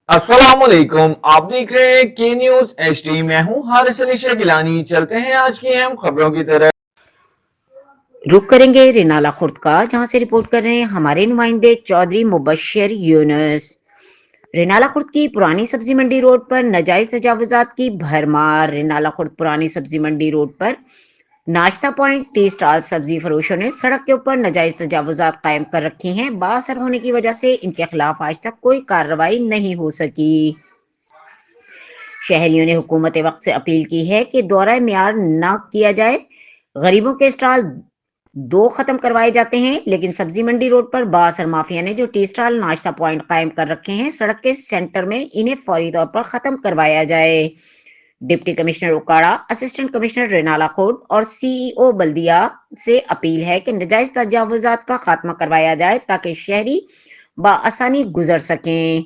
अस्सलामुअलैकुम। आप देख रहे हैं के न्यूज HD। मैं हूं हारिस अली शेख गिलानी। चलते हैं आज की अहम खबरों की तरफ। रुक करेंगे रेनाला खुर्द का, जहां से रिपोर्ट कर रहे हैं हमारे नुमाइंदे चौधरी मुबशर यूनुस। रेनाला खुर्द की पुरानी सब्जी मंडी रोड पर नाजायज तजावुजात की भरमार। रेनाला खुर्द पुरानी सब्जी मंडी रोड पर नाश्ता पॉइंट, टी स्टॉल, सब्जी फरोशों ने सड़क के ऊपर नाजायज तजावुजात कायम कर रखे हैं। बाअसर होने की वजह से इनके खिलाफ आज तक कोई कार्रवाई नहीं हो सकी। शहरियों ने हुकूमत वक्त से अपील की है कि दौरा मियार न किया जाए। गरीबों के स्टॉल दो खत्म करवाए जाते हैं, लेकिन सब्जी मंडी रोड पर बासर माफिया ने जो टी स्टॉल, नाश्ता पॉइंट कायम कर रखे हैं, सड़क के सेंटर में इन्हें फौरी तौर पर खत्म करवाया जाए। डिप्टी कमिश्नर उकाड़ा, असिस्टेंट कमिश्नर रेनाला खुर्द और CEO बल्दिया से अपील है कि नजायज तजावुजात का खात्मा करवाया जाए ताकि शहरी बआसानी गुजर सकें।